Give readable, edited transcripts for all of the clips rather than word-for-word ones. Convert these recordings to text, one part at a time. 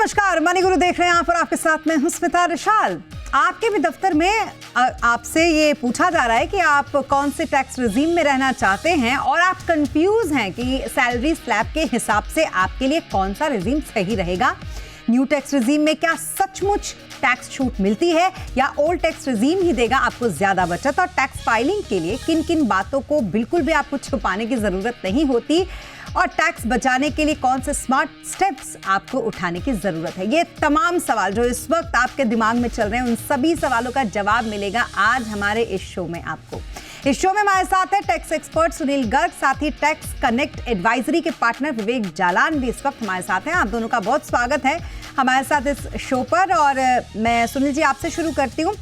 नमस्कार, मनी गुरु देख रहे हैं आप और आपके साथ में हूं स्मिता रिशाल। आपके भी दफ्तर में आपसे ये पूछा जा रहा है कि आप कौन से टैक्स रिजीम में रहना चाहते हैं और आप कंफ्यूज हैं कि सैलरी स्लैब के हिसाब से आपके लिए कौन सा रिजीम सही रहेगा। न्यू टैक्स रिजीम में क्या सचमुच टैक्स छूट मिलती है या ओल्ड टैक्स रिजीम ही देगा आपको ज्यादा बचत, और टैक्स फाइलिंग के लिए किन किन बातों को बिल्कुल भी आपको छुपाने की जरूरत नहीं होती, और टैक्स बचाने के लिए कौन से स्मार्ट स्टेप्स आपको उठाने की जरूरत है। ये तमाम सवाल जो इस वक्त आपके दिमाग में चल रहे हैं, उन सभी सवालों का जवाब मिलेगा आज हमारे इस शो में आपको। इस शो में हमारे साथ है टैक्स एक्सपर्ट सुनील गर्ग, साथ ही टैक्स कनेक्ट एडवाइजरी के पार्टनर विवेक जालान भी इस वक्त हमारे साथ हैं। आप दोनों का बहुत स्वागत है हमारे साथ इस शो पर। और मैं सुनील जी आपसे शुरू करती हूँ।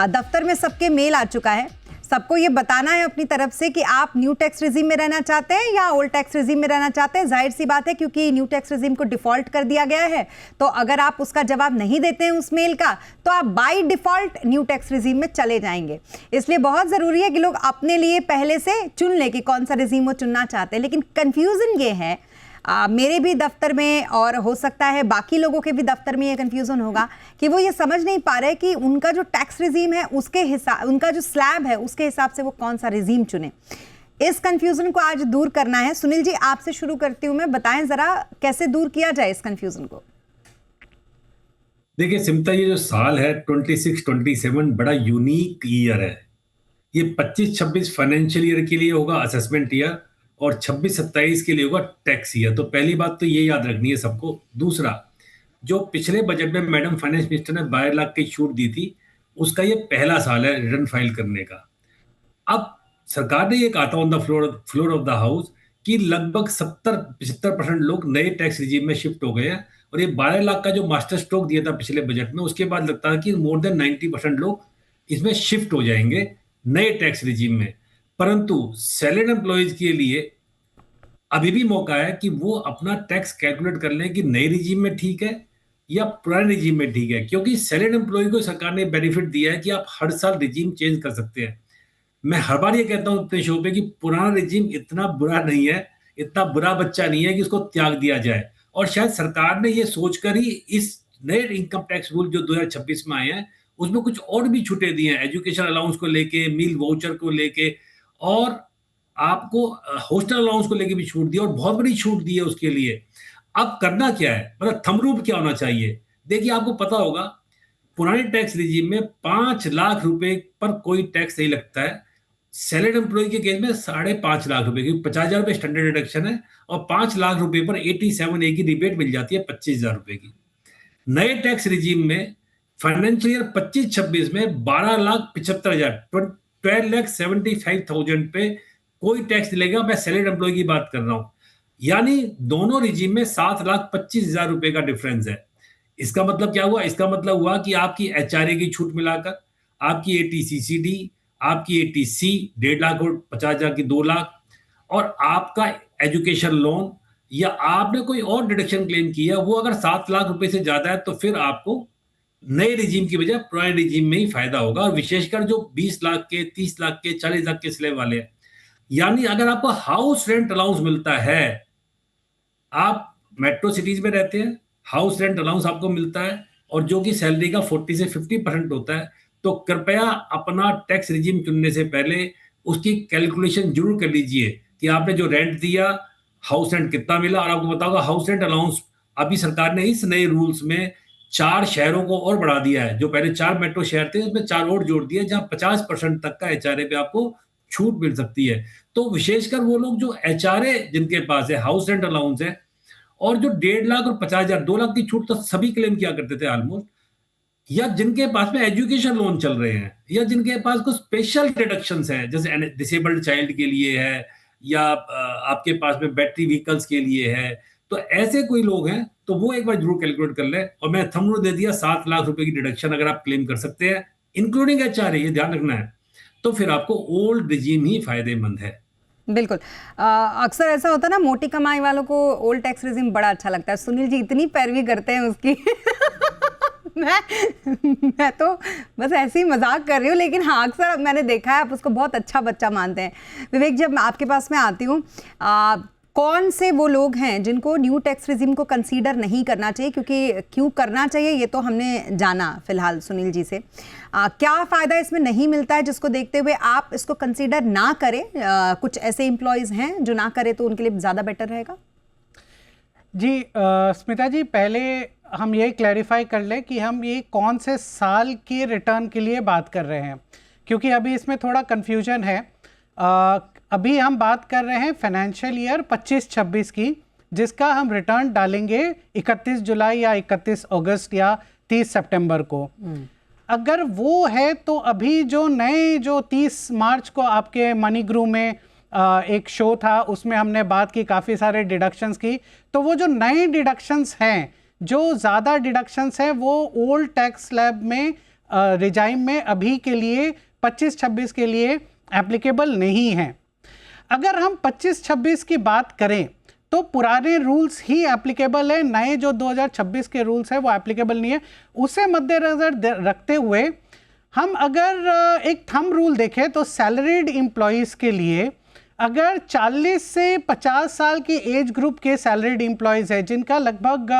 दफ्तर में सबके मेल आ चुका है, सबको ये बताना है अपनी तरफ से कि आप न्यू टैक्स रिजीम में रहना चाहते हैं या ओल्ड टैक्स रिजीम में रहना चाहते हैं। जाहिर सी बात है क्योंकि न्यू टैक्स रिजीम को डिफॉल्ट कर दिया गया है, तो अगर आप उसका जवाब नहीं देते हैं उस मेल का, तो आप by default new tax regime में चले जाएंगे। इसलिए बहुत ज़रूरी है कि लोग अपने लिए पहले से चुन लें कि कौन सा रिजीम वो चुनना चाहते हैं। लेकिन कन्फ्यूज़न ये है, मेरे भी दफ्तर में और हो सकता है बाकी लोगों के भी दफ्तर में ये कंफ्यूजन होगा कि वो ये समझ नहीं पा रहे कि उनका जो टैक्स रिजीम है उसके हिसाब, उनका जो स्लैब है उसके हिसाब से वो कौन सा रिजीम चुने। इस कंफ्यूजन को आज दूर करना है। सुनील जी आपसे शुरू करती हूँ मैं, बताएं जरा कैसे दूर किया जाए इस कंफ्यूजन को। देखिए सिमता, ये जो साल है 26-27 बड़ा यूनिक ईयर है। ये 25-26 फाइनेंशियल ईयर के लिए होगा असेसमेंट ईयर, और 26-27 के लिए होगा टैक्स ईयर। तो पहली बात तो ये याद रखनी है सबको। दूसरा, जो पिछले बजट में मैडम फाइनेंस मिनिस्टर ने 12 लाख की छूट दी थी, उसका ये पहला साल है रिटर्न फाइल करने का। अब सरकार ने ये कहा था on the floor of the house कि लगभग 70-75% लोग नए टैक्स रिजीम में शिफ्ट हो गए हैं, और ये 12 लाख का जो मास्टर स्ट्रोक दिया था पिछले बजट में, उसके बाद लगता है कि मोर देन 90% लोग इसमें शिफ्ट हो जाएंगे नए टैक्स रिजीम में। परंतु सैलरीड एम्प्लॉयज के लिए अभी भी मौका है कि वो अपना टैक्स कैलकुलेट कर लें कि नए रिजीम में ठीक है या पुराने रिजीम में ठीक है, क्योंकि सैलरीड एम्प्लॉय को सरकार ने बेनिफिट दिया है कि आप हर साल रिजीम चेंज कर सकते हैं। मैं हर बार ये कहता हूं अपने शो पे कि पुराना रिजीम इतना बुरा नहीं है, इतना बुरा बच्चा नहीं है कि उसको त्याग दिया जाए। और शायद सरकार ने ये सोचकर ही इस नए इनकम टैक्स रूल जो 2026 में आए हैं उसमें कुछ और भी छूटे दिए हैं, एजुकेशन अलाउंस को लेके, मील वाउचर को लेके, और आपको हॉस्टल अलाउंस को लेके भी छूट दी, और बहुत बड़ी छूट दी है उसके लिए। अब करना क्या है, मतलब थंब रूल क्या होना चाहिए। देखिए आपको पता होगा पुराने टैक्स रिजीम में 5 लाख रुपए पर कोई टैक्स नहीं लगता है। सैलरीड एम्प्लॉय के केस में 5.5 लाख रुपए, क्योंकि 50,000 रुपए स्टैंडर्ड डिडक्शन है, और 5 लाख रुपए पर 87A की रिबेट मिल जाती है 25,000 रुपए की। नए टैक्स रिजीम में फाइनेंशियल ईयर 25-26 में 12,75,000 12,75,000 पे कोई टैक्स लेगा। मैं सैलरीड एम्प्लॉय की बात कर रहा हूं, यानी दोनों रिजीम में 7,25,000 रुपए का डिफरेंस है। इसका मतलब क्या हुआ? इसका मतलब हुआ कि आपकी एचआरए की छूट मिलाकर आपकी एटीसीसीडी, आपकी एटीसी 1.5 लाख और 50,000 की 2 लाख, और आपका एजुकेशन लोन या आपने कोई और डिडक्शन क्लेम किया, वो अगर 7 लाख रुपए से ज्यादा है तो फिर आपको नए रिजीम की बजाय पुराने रिजीम में ही फायदा होगा। और विशेषकर जो 20 लाख के, 30 लाख के, 40 लाख के स्लैब वाले हैं, यानी अगर आपको हाउस रेंट अलाउंस मिलता है, आप मेट्रो सिटीज में रहते हैं, हाउस रेंट अलाउंस आपको मिलता है, और जो कि सैलरी का 40 से 50% होता है, तो कृपया अपना टैक्स रिजीम चुनने से पहले उसकी कैलकुलेशन जरूर कर लीजिए कि आपने जो रेंट दिया, हाउस रेंट कितना मिला। और आपको बताऊंगा हाउस रेंट अलाउंस अभी सरकार ने इस नए रूल्स में 4 शहरों को और बढ़ा दिया है। जो पहले 4 मेट्रो शहर थे उसमें 4 और जोड़ दिए, जहां 50% तक का एचआरए पे आपको छूट मिल सकती है। तो विशेषकर वो लोग जो एचआरए जिनके पास है, हाउस रेंट अलाउंस है, और जो 1.5 लाख और 50,000, 2 लाख की छूट तो सभी क्लेम किया करते थे ऑलमोस्ट, या जिनके पास में एजुकेशन लोन चल रहे हैं, या जिनके पास कुछ स्पेशल डिडक्शंस हैं, जैसे डिसेबल्ड चाइल्ड के लिए है, या आपके पास में बैटरी व्हीकल्स के लिए है, तो ऐसे कोई लोग हैं तो वो एक बार जरूर कैलकुलेट कर ले। और मैं थंब रूल दे दिया, 7 लाख रुपए की डिडक्शन अगर आप क्लेम कर सकते हैं इंक्लूडिंग एचआरए, ये ध्यान रखना है, तो फिर आपको ओल्ड रिजीम ही फायदेमंद है। बिल्कुल। अक्सर ऐसा होता है ना, मोटी कमाई वालों को ओल्ड टैक्स रिजीम बड़ा अच्छा लगता है। सुनील जी इतनी पैरवी करते हैं उसकी मैं तो बस ऐसे ही मजाक कर रही हूँ, लेकिन हाँ अक्सर मैंने देखा है आप उसको बहुत अच्छा बच्चा मानते हैं। विवेक, जब मैं आपके पास में आती हूँ, कौन से वो लोग हैं जिनको न्यू टैक्स रिजीम को कंसीडर नहीं करना चाहिए, क्योंकि क्यों करना चाहिए ये तो हमने जाना फिलहाल सुनील जी से। क्या फ़ायदा इसमें नहीं मिलता है जिसको देखते हुए आप इसको कंसीडर ना करें? कुछ ऐसे एम्प्लॉयज़ हैं जो ना करें तो उनके लिए ज़्यादा बेटर रहेगा। जी स्मिता जी, पहले हम ये क्लैरिफाई कर लें कि हम ये कौन से साल के रिटर्न के लिए बात कर रहे हैं, क्योंकि अभी इसमें थोड़ा कन्फ्यूजन है। अभी हम बात कर रहे हैं फाइनेंशियल ईयर 25-26 की, जिसका हम रिटर्न डालेंगे 31 जुलाई या 31 अगस्त या 30 सितंबर को। अगर वो है तो अभी जो 30 मार्च को आपके मनी ग्रू में एक शो था, उसमें हमने बात की, काफ़ी सारे डिडक्शंस की। तो वो जो नए डिडक्शंस हैं, जो ज़्यादा डिडक्शंस हैं, वो ओल्ड टैक्स स्लैब में रिजाइम में अभी के लिए 25-26 के लिए एप्लीकेबल नहीं हैं। अगर हम 25-26 की बात करें तो पुराने रूल्स ही एप्लीकेबल है, नए जो 2026 के रूल्स हैं वो एप्लीकेबल नहीं है। उसे मद्देनजर रखते हुए हम अगर एक थंब रूल देखें तो सैलरीड एम्प्लॉयज़ के लिए अगर 40 से 50 साल की एज ग्रुप के सैलरीड एम्प्लॉयज़ है, जिनका लगभग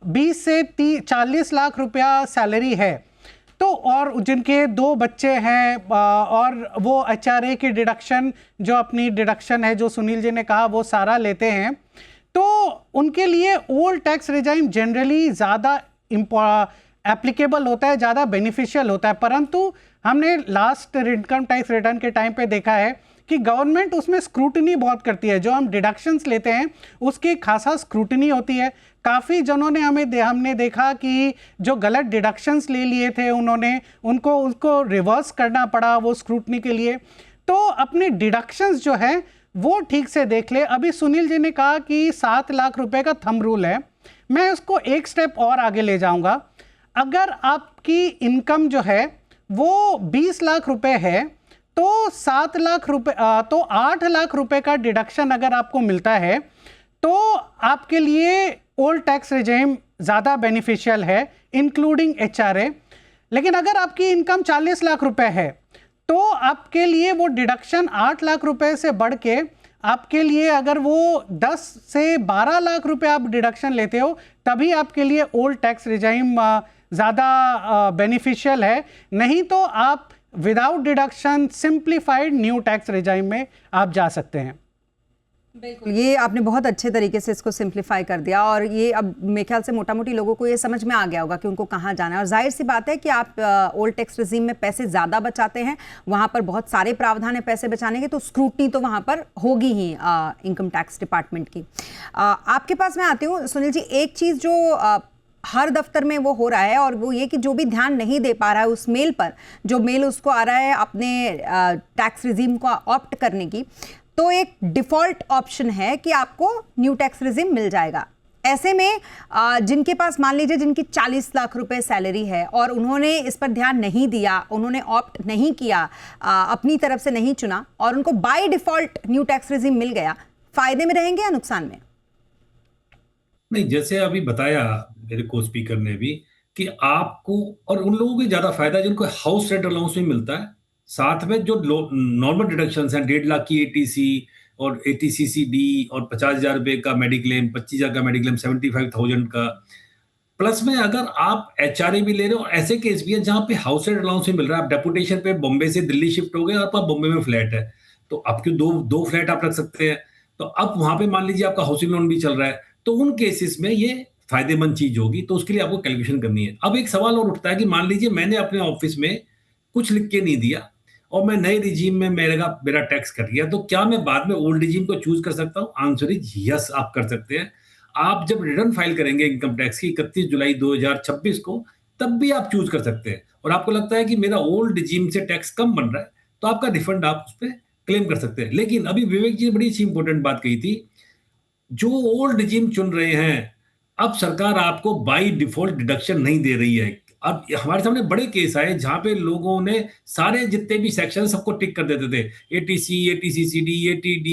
20 से 40 लाख रुपया सैलरी है, तो और जिनके 2 बच्चे हैं, और वो HRA की डिडक्शन, जो अपनी डिडक्शन है जो सुनील जी ने कहा, वो सारा लेते हैं, तो उनके लिए ओल्ड टैक्स रिजाइम जनरली ज़्यादा एप्लीकेबल होता है, ज़्यादा बेनिफिशियल होता है। परंतु हमने लास्ट इनकम टैक्स रिटर्न के टाइम पे देखा है कि गवर्नमेंट उसमें स्क्रूटनी बहुत करती है। जो हम डिडक्शंस लेते हैं उसकी खासा स्क्रूटनी होती है। काफ़ी जनों ने हमने देखा कि जो गलत डिडक्शंस ले लिए थे उनको रिवर्स करना पड़ा वो स्क्रूटनी के लिए। तो अपने डिडक्शंस जो है वो ठीक से देख ले। अभी सुनील जी ने कहा कि 7 लाख रुपए का थंब रूल है, मैं उसको एक स्टेप और आगे ले जाऊंगा। अगर आपकी इनकम जो है वो 20 लाख रुपए है तो 7 लाख रुपए तो 8 लाख रुपए का डिडक्शन अगर आपको मिलता है तो आपके लिए ओल्ड टैक्स रिजीम ज़्यादा बेनिफिशियल है, इंक्लूडिंग HRA। लेकिन अगर आपकी इनकम 40 लाख रुपए है तो आपके लिए वो डिडक्शन 8 लाख रुपए से बढ़ के आपके लिए, अगर वो 10 से 12 लाख रुपए आप डिडक्शन लेते हो, तभी आपके लिए ओल्ड टैक्स रिजीम ज़्यादा बेनिफिशियल है। नहीं तो आप without deduction simplified new tax regime में आप जा सकते हैं। बिल्कुल, ये आपने बहुत अच्छे तरीके से इसको सिंप्लीफाई कर दिया, और ये अब मेरे ख्याल से मोटा मोटी लोगों को ये समझ में आ गया होगा कि उनको कहाँ जाना है। और जाहिर सी बात है कि आप ओल्ड टैक्स रिजीम में पैसे ज़्यादा बचाते हैं, वहाँ पर बहुत सारे प्रावधान है पैसे बचाने के, तो स्क्रूटनी तो वहाँ पर होगी ही इनकम टैक्स डिपार्टमेंट की। आपके पास मैं आती हूँ सुनील जी। एक चीज़ जो हर दफ्तर में वो हो रहा है, और वो ये कि जो भी ध्यान नहीं दे पा रहा है उस मेल पर, जो मेल उसको आ रहा है अपने टैक्स रिजीम को ऑप्ट करने की, तो एक डिफ़ॉल्ट ऑप्शन है कि आपको न्यू टैक्स रिजीम मिल जाएगा। ऐसे में जिनके पास, मान लीजिए जिनकी 40 लाख रुपए सैलरी है और उन्होंने इस पर ध्यान नहीं दिया, उन्होंने ऑप्ट नहीं किया, अपनी तरफ से नहीं चुना, और उनको by default new tax regime मिल गया, फ़ायदे में रहेंगे या नुकसान में? नहीं, जैसे अभी बताया मेरे को स्पीकर ने भी कि आपको और उन लोगों को ज्यादा फायदा जिनको हाउस रेंट अलाउंस भी मिलता है, साथ में जो नॉर्मल डिडक्शंस हैं, 1.5 लाख की ATC और ATCCD और 50,000 रुपए का मेडिक्लेम, 25,000 का मेडिक्लेम, 75,000 का, प्लस में अगर आप HRA भी ले रहे हो। ऐसे केस भी है जहां पे हाउस रेंट अलाउंस भी मिल रहा है। आप डेपुटेशन पे बॉम्बे से दिल्ली शिफ्ट हो गए, आपका बॉम्बे में फ्लैट है, तो आपके दो फ्लैट आप रख सकते हैं। तो अब वहां पे मान लीजिए आपका हाउसिंग लोन भी चल रहा है, तो उन केसेस में ये फायदेमंद चीज होगी। तो उसके लिए आपको कैलकुलेशन करनी है। अब एक सवाल और उठता है कि मान लीजिए मैंने अपने ऑफिस में कुछ लिख के नहीं दिया और मैं नए रिजीम में मेरा टैक्स कर दिया, तो क्या मैं बाद में ओल्ड रिजीम को चूज कर सकता हूं? आंसर इज यस, आप कर सकते हैं। आप जब रिटर्न फाइल करेंगे इनकम टैक्स की 31 जुलाई 2026 को, तब भी आप चूज कर सकते हैं। और आपको लगता है कि मेरा ओल्ड रिजीम से टैक्स कम बन रहा है, तो आपका रिफंड आप उस पर क्लेम कर सकते हैं। लेकिन अभी विवेक जी ने बड़ी अच्छी इंपॉर्टेंट बात कही थी, जो ओल्ड रिजीम चुन रहे हैं, अब सरकार आपको बाय डिफॉल्ट डिडक्शन नहीं दे रही है। अब हमारे सामने बड़े केस आए जहां पे लोगों ने सारे जितने भी सेक्शन सबको टिक कर देते थे, ATC, ATCCD, ATD,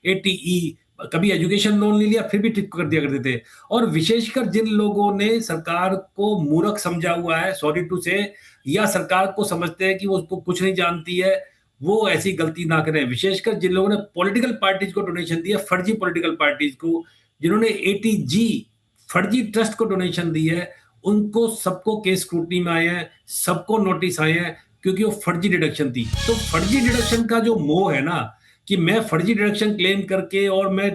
ATE, कभी एजुकेशन लोन ले लिया फिर भी टिक कर दिया करते थे। और विशेषकर जिन लोगों ने सरकार को मूर्ख समझा हुआ है, सॉरी टू से, या सरकार को समझते हैं कि वो उसको कुछ नहीं जानती है, वो ऐसी गलती ना करें, विशेषकर जिन लोगों ने पॉलिटिकल पार्टीज को डोनेशन दिया, फर्जी पॉलिटिकल पार्टीज को, जिन्होंने ATG फर्जी ट्रस्ट को डोनेशन दी है, उनको सबको केस स्क्रूटनी में आए हैं, सबको नोटिस आए हैं, क्योंकि वो फर्जी डिडक्शन थी। तो फर्जी डिडक्शन का जो मोह है ना, कि मैं फर्जी डिडक्शन क्लेम करके और मैं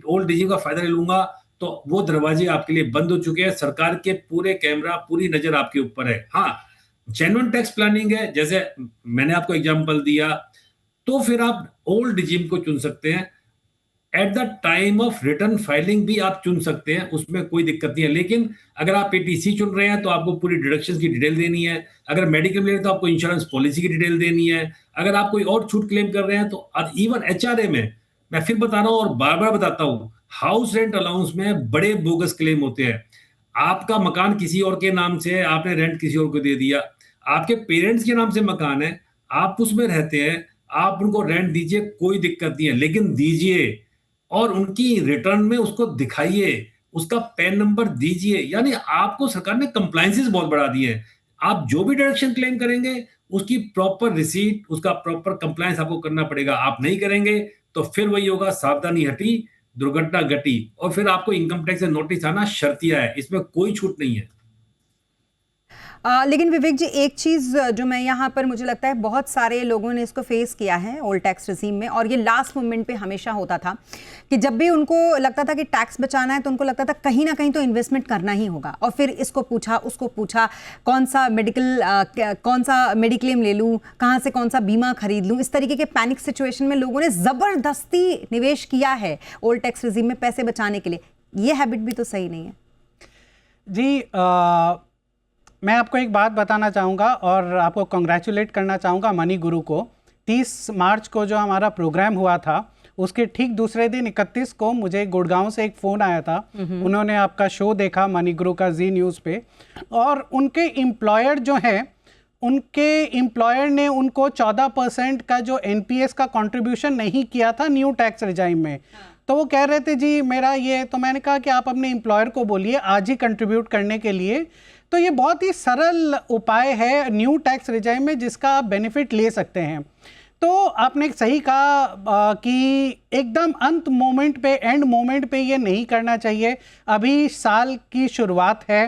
ओल्ड एज का फायदा ले लूंगा, तो वो दरवाजे आपके लिए बंद हो चुके हैं। सरकार के पूरे कैमरा, पूरी नजर आपके ऊपर है। हाँ, जेन्युइन टैक्स प्लानिंग है, जैसे मैंने आपको एग्जांपल दिया, तो फिर आप ओल्ड रिजीम को चुन सकते हैं। At the time of return filing भी आप चुन सकते हैं, उसमें कोई दिक्कत नहीं है। लेकिन अगर आप ATC चुन रहे हैं तो आपको पूरी डिडक्शन की डिटेल देनी है। अगर मेडिकल ले रहे हैं तो आपको इंश्योरेंस पॉलिसी की डिटेल देनी है। अगर आप कोई और छूट क्लेम कर रहे हैं तो इवन HRA में, मैं फिर बता रहा हूं और बार बार बताता हूं, हाउस रेंट अलाउंस में बड़े बोगस क्लेम होते हैं। आपका मकान किसी और के नाम से है, आपने रेंट किसी और को दे दिया। आपके पेरेंट्स के नाम से मकान है, आप उसमें रहते हैं, आप उनको रेंट दीजिए, कोई दिक्कत नहीं है, लेकिन दीजिए और उनकी रिटर्न में उसको दिखाइए, उसका पैन नंबर दीजिए। यानी आपको सरकार ने कंप्लायंसेस बहुत बढ़ा दिए हैं। आप जो भी डायरेक्शन क्लेम करेंगे उसकी प्रॉपर रिसीट, उसका प्रॉपर कंप्लायंस आपको करना पड़ेगा। आप नहीं करेंगे तो फिर वही होगा, सावधानी हटी दुर्घटना घटी, और फिर आपको इनकम टैक्स से नोटिस आना शर्तिया है, इसमें कोई छूट नहीं है। लेकिन विवेक जी, एक चीज़ जो मैं यहाँ पर, मुझे लगता है बहुत सारे लोगों ने इसको फेस किया है ओल्ड टैक्स रिजीम में, और ये लास्ट मोमेंट पे हमेशा होता था कि जब भी उनको लगता था कि टैक्स बचाना है तो उनको लगता था कहीं ना कहीं तो इन्वेस्टमेंट करना ही होगा, और फिर इसको पूछा उसको पूछा, कौन सा मेडिक्लेम ले लूँ, कहाँ से कौन सा बीमा खरीद लूँ। इस तरीके के पैनिक सिचुएशन में लोगों ने ज़बरदस्ती निवेश किया है ओल्ड टैक्स रिजीम में पैसे बचाने के लिए। ये हैबिट भी तो सही नहीं है जी। मैं आपको एक बात बताना चाहूँगा और आपको कॉन्ग्रेचुलेट करना चाहूँगा मनी गुरु को। 30 मार्च को जो हमारा प्रोग्राम हुआ था, उसके ठीक दूसरे दिन 31 को मुझे गुड़गांव से एक फ़ोन आया था। उन्होंने आपका शो देखा मनी गुरु का जी न्यूज़ पे, और उनके एम्प्लॉयर जो हैं, उनके एम्प्लॉयर ने उनको 14% का जो NPS का कंट्रीब्यूशन नहीं किया था न्यू टैक्स रिजाइम में। तो वो कह रहे थे जी मेरा ये, तो मैंने कहा कि आप अपने एम्प्लॉयर को बोलिए आज ही कंट्रीब्यूट करने के लिए। तो ये बहुत ही सरल उपाय है न्यू टैक्स रिजाइम में जिसका आप बेनिफिट ले सकते हैं। तो आपने सही कहा कि एकदम अंत मोमेंट पे, एंड मोमेंट पे ये नहीं करना चाहिए। अभी साल की शुरुआत है,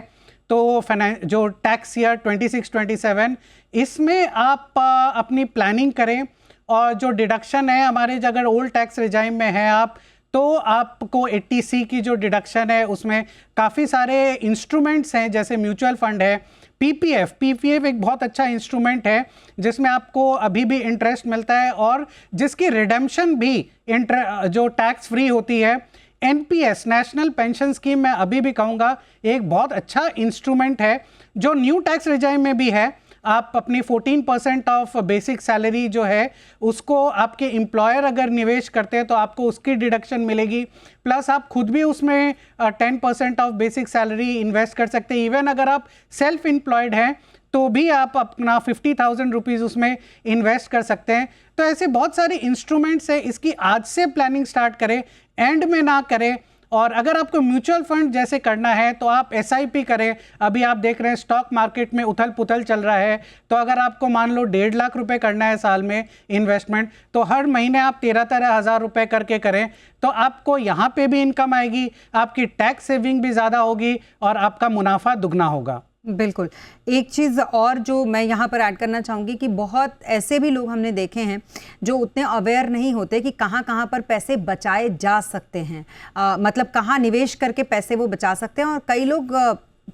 तो जो टैक्स ईयर 26-27, इसमें आप अपनी प्लानिंग करें, और जो डिडक्शन है हमारे, अगर ओल्ड टैक्स रिजाइम में है आप, तो आपको 80C की जो डिडक्शन है उसमें काफ़ी सारे इंस्ट्रूमेंट्स हैं, जैसे म्यूचुअल फंड है, PPF एक बहुत अच्छा इंस्ट्रूमेंट है जिसमें आपको अभी भी इंटरेस्ट मिलता है और जिसकी रिडेम्पशन भी जो टैक्स फ्री होती है। NPS नेशनल पेंशन स्कीम, मैं अभी भी कहूँगा एक बहुत अच्छा इंस्ट्रूमेंट है जो न्यू टैक्स रिजाइम में भी है। आप अपनी 14% ऑफ बेसिक सैलरी जो है उसको आपके एम्प्लॉयर अगर निवेश करते हैं तो आपको उसकी डिडक्शन मिलेगी, प्लस आप खुद भी उसमें 10% ऑफ बेसिक सैलरी इन्वेस्ट कर सकते हैं। इवन अगर आप सेल्फ एम्प्लॉयड हैं तो भी आप अपना 50,000 रुपीज़ उसमें इन्वेस्ट कर सकते हैं। तो ऐसे बहुत सारे इंस्ट्रूमेंट्स हैं, इसकी आज से प्लानिंग स्टार्ट करें, एंड में ना करें। और अगर आपको म्यूचुअल फंड जैसे करना है तो आप SIP करें। अभी आप देख रहे हैं स्टॉक मार्केट में उथल पुथल चल रहा है, तो अगर आपको मान लो 1.5 लाख रुपए करना है साल में इन्वेस्टमेंट, तो हर महीने आप 13 हज़ार रुपये करके करें, तो आपको यहाँ पे भी इनकम आएगी, आपकी टैक्स सेविंग भी ज़्यादा होगी और आपका मुनाफा दुगना होगा। बिल्कुल। एक चीज़ और जो मैं यहाँ पर ऐड करना चाहूँगी कि बहुत ऐसे भी लोग हमने देखे हैं जो उतने अवेयर नहीं होते कि कहाँ कहाँ पर पैसे बचाए जा सकते हैं, मतलब कहाँ निवेश करके पैसे वो बचा सकते हैं। और कई लोग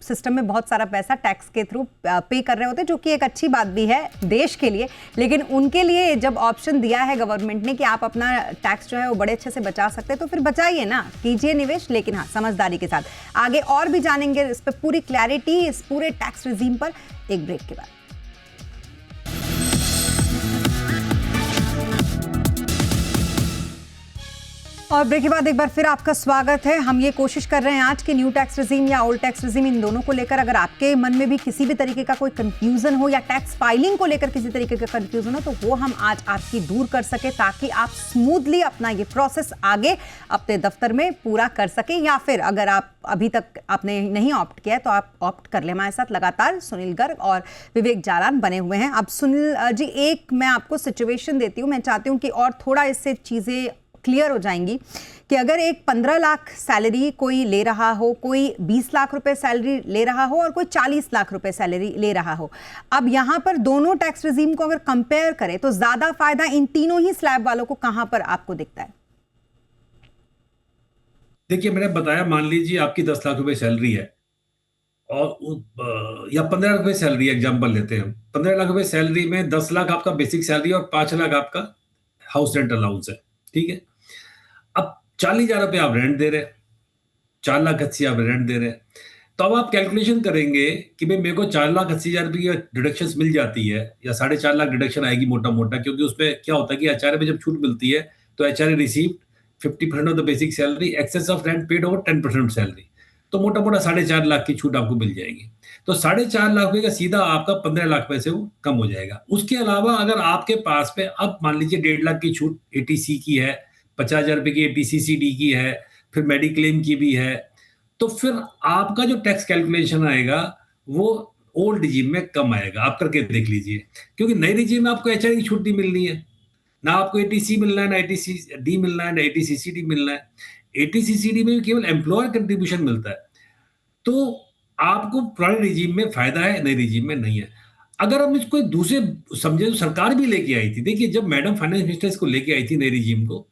सिस्टम में बहुत सारा पैसा टैक्स के थ्रू पे कर रहे होते हैं, जो कि एक अच्छी बात भी है देश के लिए, लेकिन उनके लिए जब ऑप्शन दिया है गवर्नमेंट ने कि आप अपना टैक्स जो है वो बड़े अच्छे से बचा सकते हैं, तो फिर बचाइए ना, कीजिए निवेश, लेकिन हाँ समझदारी के साथ। आगे और भी जानेंगे इस पर पूरी क्लैरिटी, इस पूरे टैक्स रिजीम पर, एक ब्रेक के बाद। और ब्रेक के बाद एक बार फिर आपका स्वागत है। हम ये कोशिश कर रहे हैं आज के न्यू टैक्स रिजीम या ओल्ड टैक्स रिजीम, इन दोनों को लेकर अगर आपके मन में भी किसी भी तरीके का कोई कंफ्यूजन हो या टैक्स फाइलिंग को लेकर किसी तरीके का कंफ्यूजन हो तो वो हम आज आपकी दूर कर सके, ताकि आप स्मूथली अपना ये प्रोसेस आगे अपने दफ्तर में पूरा कर सके। या फिर अगर आप अभी तक आपने नहीं ऑप्ट किया है तो आप ऑप्ट कर ले। हमारे साथ लगातार सुनील गर्ग और विवेक जालान बने हुए हैं। अब सुनील जी, एक मैं आपको सिचुएशन देती हूँ, मैं चाहती हूँ कि और थोड़ा इससे चीज़ें क्लियर हो जाएंगी कि अगर एक 15 लाख सैलरी कोई ले रहा हो, कोई 20 लाख रुपए सैलरी ले रहा हो और कोई 40 लाख रुपए सैलरी ले रहा हो, अब यहां पर दोनों टैक्स रिजीम को अगर कंपेयर करें तो ज्यादा फायदा इन तीनों ही स्लैब वालों को कहां पर आपको दिखता है? देखिए, मैंने बताया, मान लीजिए आपकी 10 लाख रुपए सैलरी है और या 15 लाख रुपए सैलरी, एग्जाम्पल लेते हैं। 15 लाख रुपए सैलरी में 10 लाख आपका बेसिक सैलरी और 5 लाख आपका हाउस रेंट अलाउंस है, ठीक है। अब 40,000 रुपये आप रेंट दे रहे हैं, 4,80,000 आप रेंट दे रहे हैं, तो अब आप कैलकुलेशन करेंगे कि भाई मेरे को 4,80,000 रुपये की डिडक्शन मिल जाती है या 4.5 लाख डिडक्शन आएगी मोटा मोटा, क्योंकि उसमें क्या होता है कि एचआरए में जब छूट मिलती है तो HRA receive 50% of the basic salary, excess of rent paid over 10% salary, तो मोटा मोटा 4.5 लाख की छूट आपको मिल जाएगी। तो 4.5 लाख रुपए का सीधा आपका 15 लाख रुपए से वो कम हो जाएगा। उसके अलावा अगर आपके पास में अब मान लीजिए 1.5 लाख की छूट एटीसी की है, 50,000 रुपए की एटीसीसीडी की है, फिर मेडिक्लेम की भी है, तो फिर आपका जो टैक्स कैलकुलेशन आएगा वो ओल्ड रिजीम में कम आएगा। आप करके देख लीजिए, क्योंकि नई रिजीम में आपको एचआरए की छूट नहीं मिलनी है, ना आपको एटीसी मिलना है, ना एटीसीडी मिलना है, ना एटीसीसीडी मिलना है। एटीसीसीडी में केवल एम्प्लॉयर कंट्रीब्यूशन मिलता है, तो आपको पुराने रिजीम में फायदा है, नई रिजीम में नहीं है। अगर हम इसको दूसरे समझे तो सरकार भी लेके आई थी। देखिए, जब मैडम फाइनेंस मिनिस्टर इसको लेके आई थी नई रिजीम को,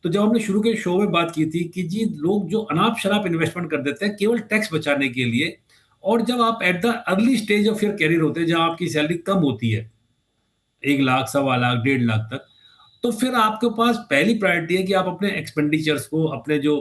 तो जब हमने शुरू के शो में बात की थी कि जी लोग जो अनाप शनाप इन्वेस्टमेंट कर देते हैं केवल टैक्स बचाने के लिए, और जब आप at the early stage of your career होते हैं, जहां आपकी सैलरी कम होती है 1 लाख, 1.25 लाख, 1.5 लाख तक, तो फिर आपके पास पहली प्रायोरिटी है कि आप अपने एक्सपेंडिचर्स को, अपने जो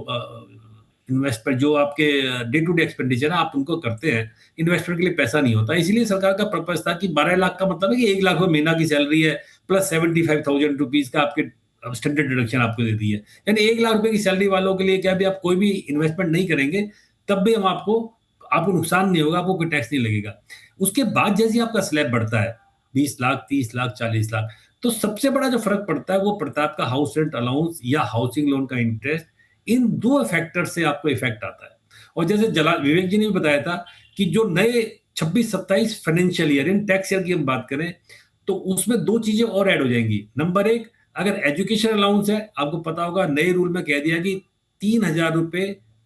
इन्वेस्टमेंट, जो आपके डे टू डे एक्सपेंडिचर है, आप उनको करते हैं। इन्वेस्टमेंट के लिए पैसा नहीं होता, इसलिए सरकार का पर्पस था कि 12 लाख का मतलब है कि 1 लाख रुपये महीना की सैलरी है प्लस 75,000 रुपीज का आपके स्टैंडर्ड डिडक्शन आपको दे दी है। यानी 1 लाख रुपए की सैलरी वालों के लिए क्या भी आप कोई भी इन्वेस्टमेंट नहीं करेंगे तब भी हम आपको नुकसान नहीं होगा, आपको कोई टैक्स नहीं लगेगा। उसके बाद जैसे आपका स्लैब बढ़ता है 20 लाख, 30 लाख, 40 लाख, तो सबसे बड़ा जो फर्क पड़ता है वो पड़ता है आपका हाउस रेंट अलाउंस या हाउसिंग लोन का इंटरेस्ट। इन दो फैक्टर से आपको इफेक्ट आता है। और जैसे विवेक जी ने भी बताया था कि जो नए 26-27 फाइनेंशियल ईयर, इन टैक्स ईयर की हम बात करें तो उसमें 2 चीजें और ऐड हो जाएंगी। नंबर 1, अगर एजुकेशन अलाउंस है, आपको पता होगा नए रूल में कह दिया कि 3,000 रुपए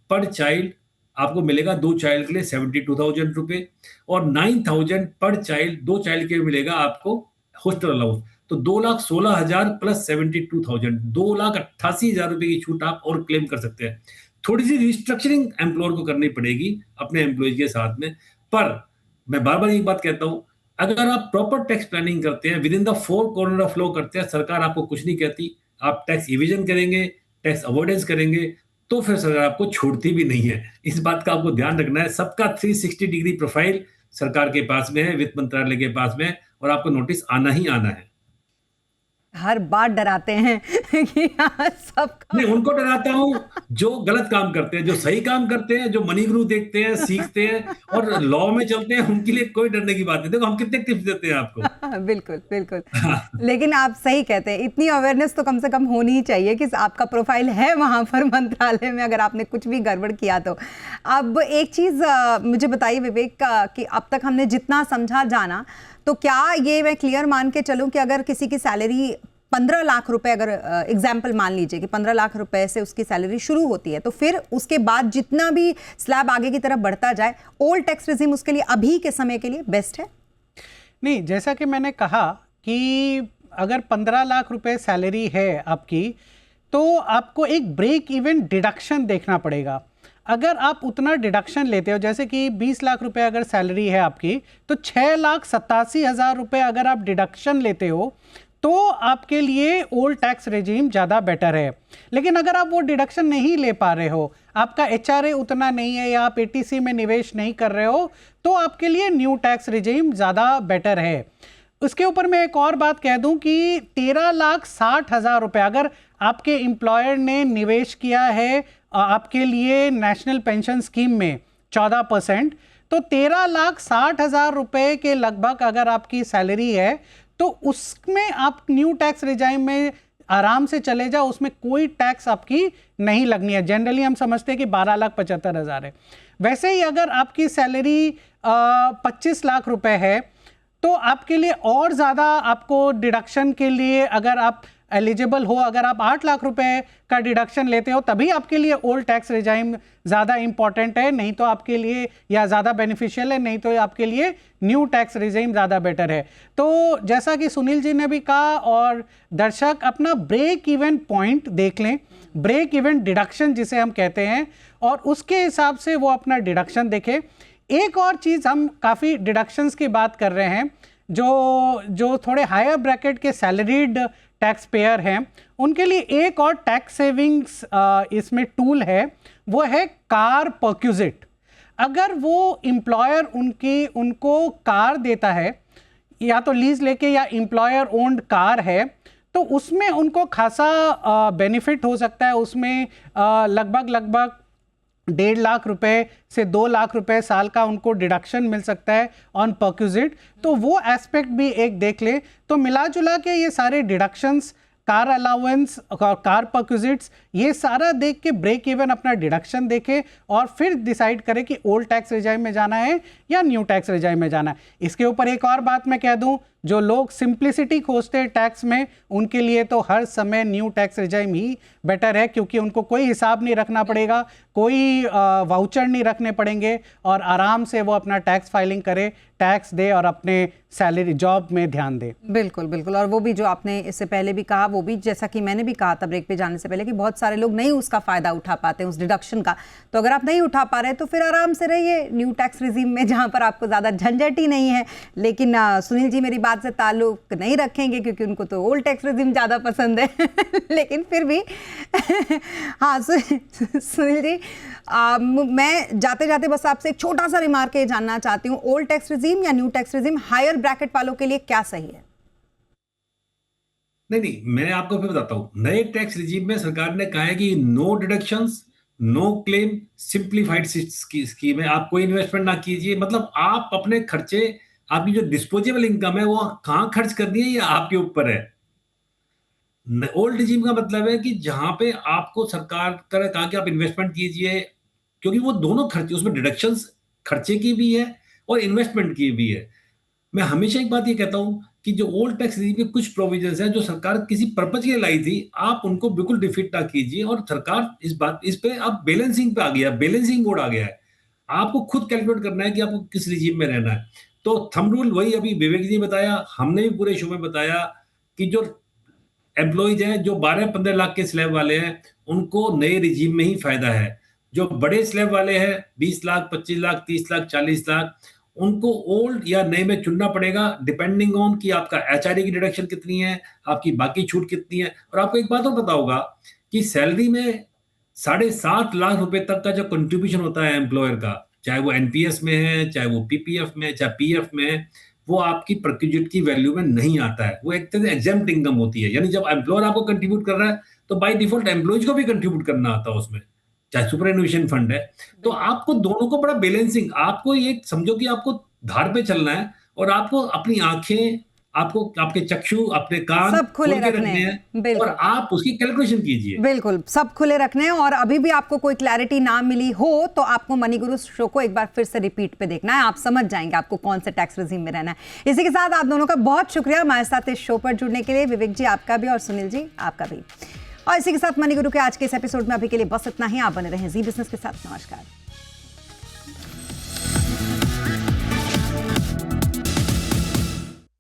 पर चाइल्ड आपको मिलेगा, 2 चाइल्ड के लिए 72,000 रुपए, और 9,000 पर चाइल्ड, 2 चाइल्ड के लिए मिलेगा आपको हॉस्टल अलाउंस। तो 2,16,000 प्लस 72,000, 2,88,000 रुपए की छूट आप और क्लेम कर सकते हैं। थोड़ी सी रिस्ट्रक्चरिंग एम्प्लॉयर को करनी पड़ेगी अपने एम्प्लॉयज के साथ में, पर मैं बार बार एक बात कहता हूं, अगर आप प्रॉपर टैक्स प्लानिंग करते हैं, with in the 4 corner of law करते हैं, सरकार आपको कुछ नहीं कहती। आप टैक्स इविजन करेंगे, टैक्स अवॉइडेंस करेंगे, तो फिर सरकार आपको छोड़ती भी नहीं है। इस बात का आपको ध्यान रखना है। सबका 360 डिग्री प्रोफाइल सरकार के पास में है, वित्त मंत्रालय के पास में, और आपको नोटिस आना ही आना है। हर बार डराते हैं कि सबका, मैं उनको डराता हूं जो गलत काम करते हैं। जो सही काम करते हैं, जो मनी गुरु देखते हैं, सीखते हैं और लॉ में चलते हैं, उनके लिए कोई डरने की बात नहीं। देखो हम कितने टिप्स देते हैं आपको। बिल्कुल बिल्कुल। लेकिन आप सही कहते हैं, इतनी अवेयरनेस तो कम से कम होनी ही चाहिए कि आपका प्रोफाइल है वहां पर मंत्रालय में, अगर आपने कुछ भी गड़बड़ किया तो। अब एक चीज मुझे बताइए विवेक कि अब तक हमने जितना समझा जाना, तो क्या ये मैं क्लियर मान के चलूं कि अगर किसी की सैलरी 15 लाख रुपए, अगर एग्जाम्पल मान लीजिए कि 15 लाख रुपए से उसकी सैलरी शुरू होती है, तो फिर उसके बाद जितना भी स्लैब आगे की तरफ बढ़ता जाए, ओल्ड टैक्स रिजीम उसके लिए अभी के समय के लिए बेस्ट है? नहीं, जैसा कि मैंने कहा कि अगर 15 लाख रुपए सैलरी है आपकी, तो आपको एक ब्रेक इवन डिडक्शन देखना पड़ेगा। अगर आप उतना डिडक्शन लेते हो, जैसे कि 20 लाख रुपए अगर सैलरी है आपकी, तो 6,87,000 रुपए अगर आप डिडक्शन लेते हो तो आपके लिए ओल्ड टैक्स रेजिम ज़्यादा बेटर है। लेकिन अगर आप वो डिडक्शन नहीं ले पा रहे हो, आपका एचआरए उतना नहीं है या आप एटीसी में निवेश नहीं कर रहे हो, तो आपके लिए न्यू टैक्स रेजिम ज़्यादा बेटर है। उसके ऊपर मैं एक और बात कह दूं कि 13,60,000 रुपए, अगर आपके एम्प्लॉयर ने निवेश किया है आपके लिए नेशनल पेंशन स्कीम में 14%, तो 13,60,000 रुपए के लगभग अगर आपकी सैलरी है तो उसमें आप न्यू टैक्स रिजाइम में आराम से चले जाओ, उसमें कोई टैक्स आपकी नहीं लगनी है। जनरली हम समझते हैं कि 12,75,000 है। वैसे ही अगर आपकी सैलरी 25 लाख रुपए है तो आपके लिए और ज़्यादा आपको डिडक्शन के लिए, अगर आप एलिजिबल हो, अगर आप 8 लाख रुपए का डिडक्शन लेते हो तभी आपके लिए ओल्ड टैक्स रिजाइम ज़्यादा इंपॉर्टेंट है, नहीं तो आपके लिए या ज़्यादा बेनिफिशियल है, नहीं तो आपके लिए न्यू टैक्स रिजाइम ज़्यादा बेटर है। तो जैसा कि सुनील जी ने भी कहा, और दर्शक अपना ब्रेक इवन पॉइंट देख लें, ब्रेक इवन डिडक्शन जिसे हम कहते हैं, और उसके हिसाब से वो अपना डिडक्शन देखें। एक और चीज़, हम काफ़ी डिडक्शंस की बात कर रहे हैं, जो थोड़े हायर ब्रैकेट के सैलरीड टैक्स पेयर हैं उनके लिए एक और टैक्स सेविंग्स इसमें टूल है, वो है कार परक्यूजिट। अगर वो एम्प्लॉयर उनको कार देता है, या तो लीज लेके या एम्प्लॉयर ओन्ड कार है, तो उसमें उनको खासा बेनिफिट हो सकता है। उसमें लगभग 1.5 लाख रुपए से 2 लाख रुपए साल का उनको डिडक्शन मिल सकता है ऑन परक्यूजिट। तो वो एस्पेक्ट भी एक देख ले। तो मिला जुला के ये सारे डिडक्शंस, कार अलाउंस और कार परक्यूजिट्स, ये सारा देख के ब्रेक इवन अपना डिडक्शन देखे और फिर डिसाइड करे कि ओल्ड टैक्स रिजाइम में जाना है या न्यू टैक्स रिजाइम में जाना है। इसके ऊपर एक और बात मैं कह दूं, जो लोग सिंप्लिसिटी खोजते हैं टैक्स में, उनके लिए तो हर समय न्यू टैक्स रिजाइम ही बेटर है, क्योंकि उनको कोई हिसाब नहीं रखना पड़ेगा, कोई वाउचर नहीं रखने पड़ेंगे, और आराम से वो अपना टैक्स फाइलिंग करे, टैक्स दे और अपने सैलरी जॉब में ध्यान दे। बिल्कुल बिल्कुल। और वो भी जो आपने इससे पहले भी कहा, वो भी जैसा कि मैंने भी कहा था ब्रेक पे जाने से पहले, कि बहुत सारे लोग नहीं उसका फ़ायदा उठा पाते हैं उस डिडक्शन का। तो अगर आप नहीं उठा पा रहे तो फिर आराम से रहिए न्यू टैक्स रिजीम में, जहाँ पर आपको ज़्यादा झंझट ही नहीं है। लेकिन सुनील जी मेरी बात से ताल्लुक नहीं रखेंगे क्योंकि उनको तो ओल्ड टैक्स रिजीम ज़्यादा पसंद है लेकिन फिर भी हाँ सुनील जी, मैं जाते जाते बस आपसे एक छोटा सा रिमार्क ये जानना चाहती हूँ, ओल्ड टैक्स रिजीम या new tax regime higher bracket वालों के लिए क्या सही है? नहीं, मैं आपको फिर बताता हूँ। नए टैक्स रिजीम में सरकार ने कहा है कि no deductions, no claim, simplified scheme है। आप कोई इन्वेस्टमेंट ना कीजिए, मतलब आप अपने खर्चे, आपकी जो डिस्पोजेबल इनकम है वो कहाँ खर्च करनी है ये आपके ऊपर है। ओल्ड रिजीम का मतलब है कि जहां पे आपको सरकार करे कहा कि आप इन्वेस्टमेंट कीजिए, क्योंकि वो दोनों खर्चे, उसमें डिडक्शंस खर्चे की भी है और इन्वेस्टमेंट की भी है। मैं हमेशा एक बात ये कहता हूं कि जो ओल्ड टैक्स रिजीम के कुछ प्रोविजंस हैं जो सरकार किसी पर्पज के लिए लाई थी, आप उनको बिल्कुल डिफीट ना कीजिए। और सरकार इस पे अब बैलेंसिंग पे आ गया, बैलेंसिंग मोड आ गया है। आपको खुद कैलकुलेट करना है कि आपको किस रिजीम में रहना है। तो थंब रूल वही अभी विवेक जी ने बताया, हमने भी पूरे शो में बताया कि जो एम्प्लॉइज हैं जो 12-15 लाख के स्लैब वाले हैं, उनको नए रिजीम में ही फायदा है। जो बड़े स्लैब वाले हैं 20 लाख, 25 लाख, 30 लाख, 40 लाख, उनको ओल्ड या नए में चुनना पड़ेगा, डिपेंडिंग ऑन कि आपका एचआरए की डिडक्शन कितनी है, आपकी बाकी छूट कितनी है। और आपको एक बात और पता होगा कि सैलरी में 7.5 लाख रुपए तक का जो कंट्रीब्यूशन होता है एम्प्लॉयर का, चाहे वो एनपीएस में है, चाहे वो पीपीएफ में, चाहे पीएफ में है, वो आपकी परक्यूजिट की वैल्यू में नहीं आता है। वो एक तरह से एग्जेम्प्ट इनकम होती है। यानी जब एम्प्लॉयर आपको कंट्रीब्यूट कर रहा है तो बाय डिफॉल्ट एम्प्लॉयज को भी कंट्रीब्यूट करना आता है उसमें, चाहे सुपर एनुएशन फंड है। तो आपको दोनों को बड़ा बैलेंसिंग, आपको ये समझो कि आपको धार पे चलना है और आपको अपनी आंखें, आपको आपके चक्षु, अपने कान सब खुले रखने हैं और आप उसकी कैलकुलेशन कीजिए। बिल्कुल सब खुले रखने हैं। और अभी भी आपको कोई क्लैरिटी ना मिली हो तो आपको मनी गुरु शो को एक बार फिर से रिपीट पे देखना है, आप समझ जाएंगे आपको कौन से टैक्स रिजीम में रहना है। इसी के साथ आप दोनों का बहुत शुक्रिया हमारे साथ इस शो पर जुड़ने के लिए। विवेक जी आपका भी और सुनील जी आपका भी। और इसी के साथ मनी गुरु के आज के इस एपिसोड में अभी के लिए बस इतना ही। आप बने रहें जी बिजनेस के साथ। नमस्कार।